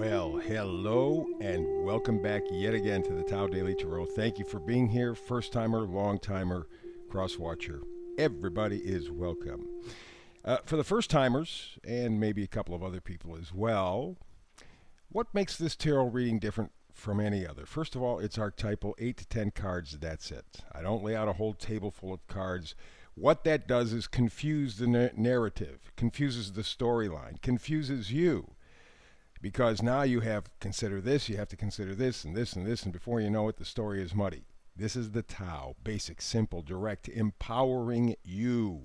Well, hello and welcome back yet again to the Tao Daily Tarot. Thank you for being here, first timer, long timer, cross watcher. Everybody is welcome. For the first timers, and maybe a couple of other people as well, what makes this tarot reading different from any other? First of all, it's archetypal, 8 to 10 cards, that's it. I don't lay out a whole table full of cards. What that does is confuse the narrative, confuses the storyline, confuses you. Because now you have consider this, you have to consider this and this and this, and before you know it, the story is muddy. This is the Tao, basic, simple, direct, empowering you.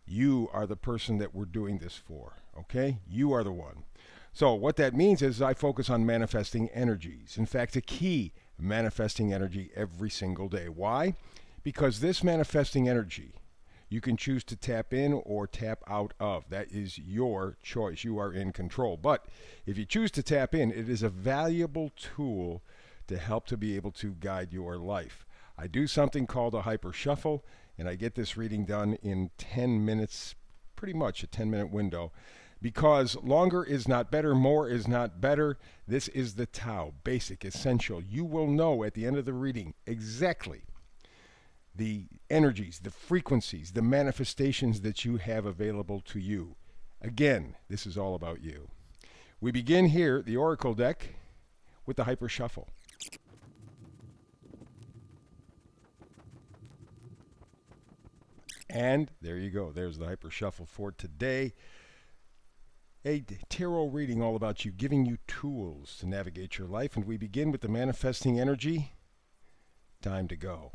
You are the person that we're doing this for, okay? You are the one. So what that means is I focus on manifesting energies. In fact, a key manifesting energy every single day. Why? Because this manifesting energy, you can choose to tap in or tap out of. That is your choice. You are in control. But if you choose to tap in, it is a valuable tool to help to be able to guide your life. I do something called a hyper shuffle, and I get this reading done in 10 minutes, pretty much a 10-minute window, because longer is not better, more is not better. This is the Tao, basic, essential. You will know at the end of the reading exactly the energies, the frequencies, the manifestations that you have available to you. Again, this is all about you. We begin here, the Oracle deck, with the Hyper Shuffle. And there you go. There's the Hyper Shuffle for today. A tarot reading all about you, giving you tools to navigate your life. And we begin with the manifesting energy. Time to go.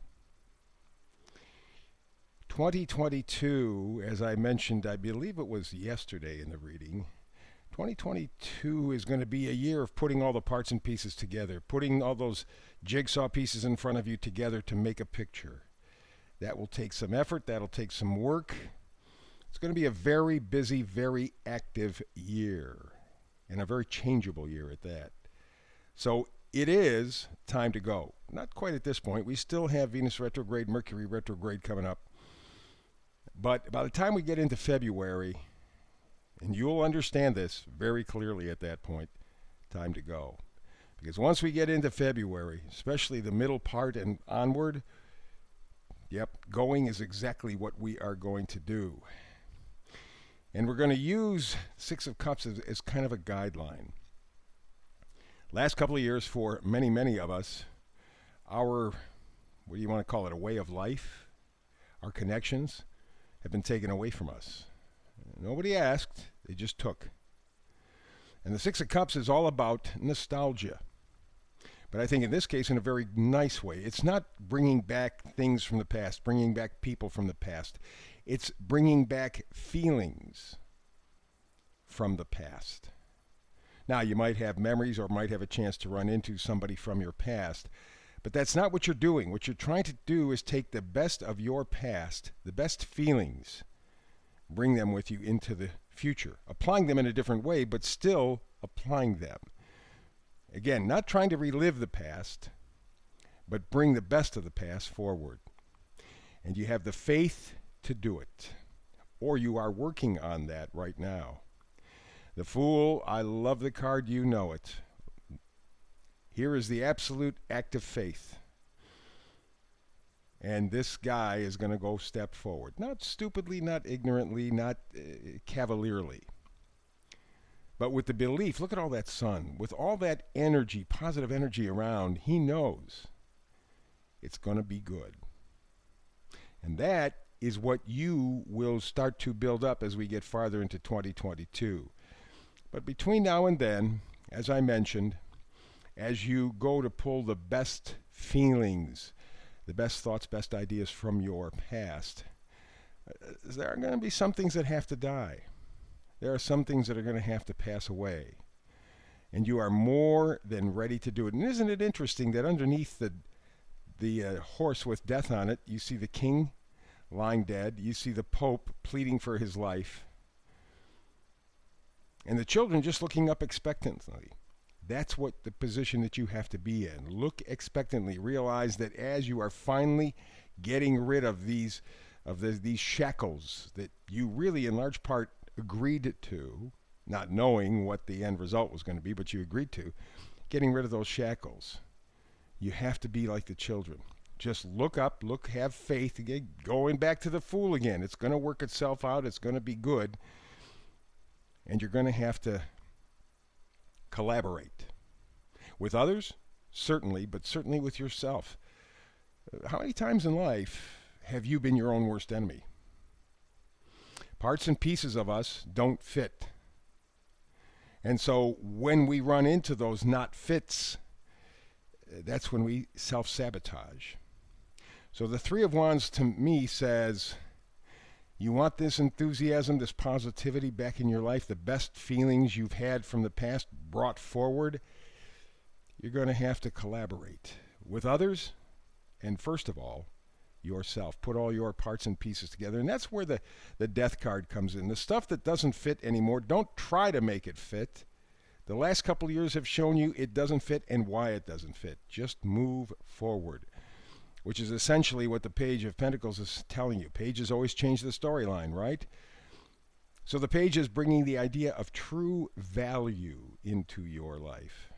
2022, as I mentioned, I believe it was yesterday in the reading, 2022 is going to be a year of putting all the parts and pieces together, putting all those jigsaw pieces in front of you together to make a picture. That will take some effort, that'll take some work. It's going to be a very busy, very active year, and a very changeable year at that. So it is time to go. Not quite at this point. We still have Venus retrograde, Mercury retrograde coming up. But by the time we get into February, and you'll understand this very clearly at that point, time to go. Because once we get into February, especially the middle part and onward, going is exactly what we are going to do. And we're going to use Six of Cups as kind of a guideline. Last couple of years for many, many of us, our, what do you want to call it, a way of life, our connections, have been taken away from us. Nobody asked, they just took. And the Six of Cups is all about nostalgia. But I think in this case, in a very nice way. It's not bringing back things from the past, bringing back people from the past. It's bringing back feelings from the past. Now, you might have memories or might have a chance to run into somebody from your past. But that's not what you're doing. What you're trying to do is take the best of your past, the best feelings, bring them with you into the future, applying them in a different way, but still applying them. Again, not trying to relive the past, but bring the best of the past forward. And you have the faith to do it, or you are working on that right now. The Fool, I love the card, you know it. Here is the absolute act of faith. And this guy is going to go step forward. Not stupidly, not ignorantly, not cavalierly. But with the belief, look at all that sun. With all that energy, positive energy around, he knows it's going to be good. And that is what you will start to build up as we get farther into 2022. But between now and then, as I mentioned, as you go to pull the best feelings, the best thoughts, best ideas from your past, there are going to be some things that have to die. There are some things that are going to have to pass away. And you are more than ready to do it. And isn't it interesting that underneath the horse with death on it, you see the king lying dead, you see the Pope pleading for his life, and the children just looking up expectantly. That's what the position that you have to be in. Look expectantly. Realize that as you are finally getting rid of these shackles that you really in large part agreed to, not knowing what the end result was going to be, but you agreed to, getting rid of those shackles. You have to be like the children. Just look up, have faith. Again, going back to the fool again. It's going to work itself out. It's going to be good. And you're going to have to collaborate. With others? Certainly, but certainly with yourself. How many times in life have you been your own worst enemy? Parts and pieces of us don't fit. And so when we run into those not fits, that's when we self-sabotage. So the Three of Wands to me says, you want this enthusiasm, this positivity back in your life, the best feelings you've had from the past brought forward, you're going to have to collaborate with others, and first of all, yourself. Put all your parts and pieces together, and that's where the death card comes in. The stuff that doesn't fit anymore, don't try to make it fit. The last couple of years have shown you it doesn't fit and why it doesn't fit. Just move forward, which is essentially what the Page of Pentacles is telling you. Pages always change the storyline, right? So the Page is bringing the idea of true value into your life.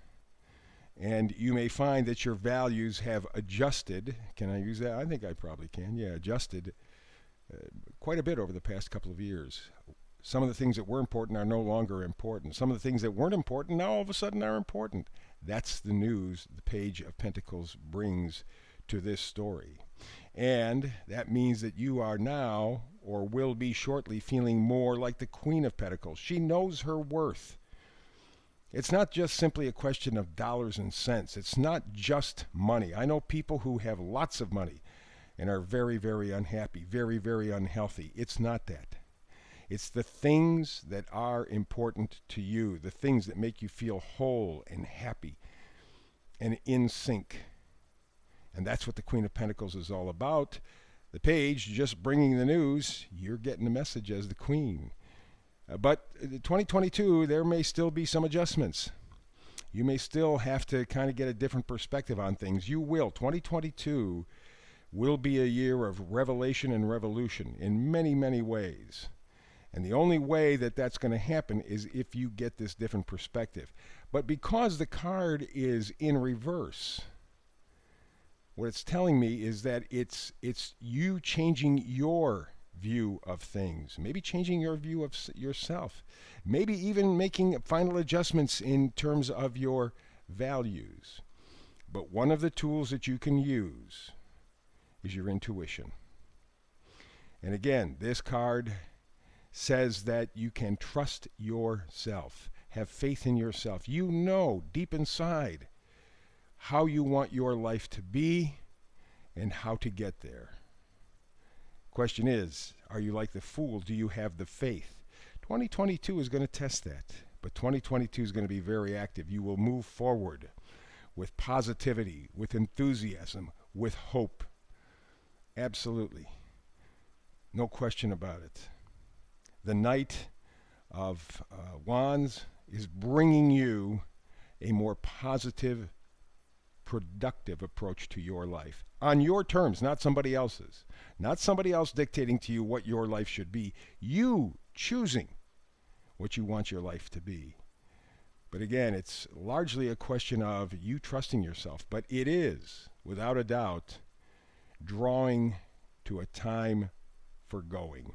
And you may find that your values have adjusted. Can I use that? I think I probably can. Yeah, adjusted quite a bit over the past couple of years. Some of the things that were important are no longer important. Some of the things that weren't important now all of a sudden are important. That's the news the Page of Pentacles brings to this story. And that means that you are now, or will be shortly, feeling more like the Queen of Pentacles. She knows her worth. It's not just simply a question of dollars and cents. It's not just money. I know people who have lots of money and are very, very unhappy, very, very unhealthy. It's not that. It's the things that are important to you, the things that make you feel whole and happy and in sync. And that's what the Queen of Pentacles is all about. The Page just bringing the news. You're getting the message as the Queen. But 2022, there may still be some adjustments. You may still have to kind of get a different perspective on things. You will. 2022 will be a year of revelation and revolution in many, many ways. And the only way that that's going to happen is if you get this different perspective. But because the card is in reverse, what it's telling me is that it's you changing your view of things, maybe changing your view of yourself, maybe even making final adjustments in terms of your values. But one of the tools that you can use is your intuition. And again, this card says that you can trust yourself, have faith in yourself. You know deep inside how you want your life to be and how to get there. Question is, are you like the fool? Do you have the faith? 2022 is going to test that, but 2022 is going to be very active. You will move forward with positivity, with enthusiasm, with hope. Absolutely. No question about it. The Knight of Wands is bringing you a more positive, productive approach to your life on your terms, not somebody else's. Not somebody else dictating to you what your life should be. You choosing what you want your life to be. But again, it's largely a question of you trusting yourself. But it is, without a doubt, drawing to a time for going.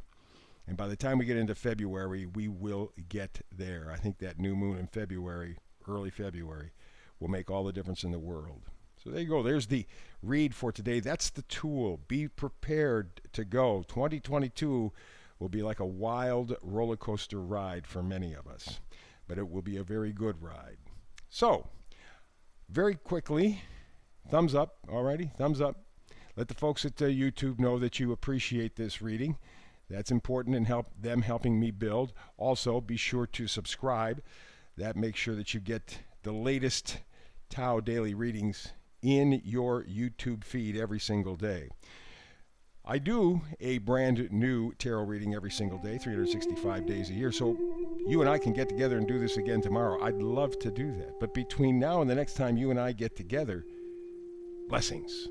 And by the time we get into February, we will get there. I think that new moon in February, early February, will make all the difference in the world. So there you go. There's the read for today. That's the tool. Be prepared to go. 2022 will be like a wild roller coaster ride for many of us, but it will be a very good ride. So, very quickly, thumbs up. Alrighty, thumbs up. Let the folks at YouTube know that you appreciate this reading. That's important in helping me build. Also, be sure to subscribe. That makes sure that you get the latest Tao daily readings in your YouTube feed every single day. I do a brand new tarot reading every single day, 365 days a year, so you and I can get together and do this again tomorrow. I'd love to do that. But between now and the next time you and I get together, blessings.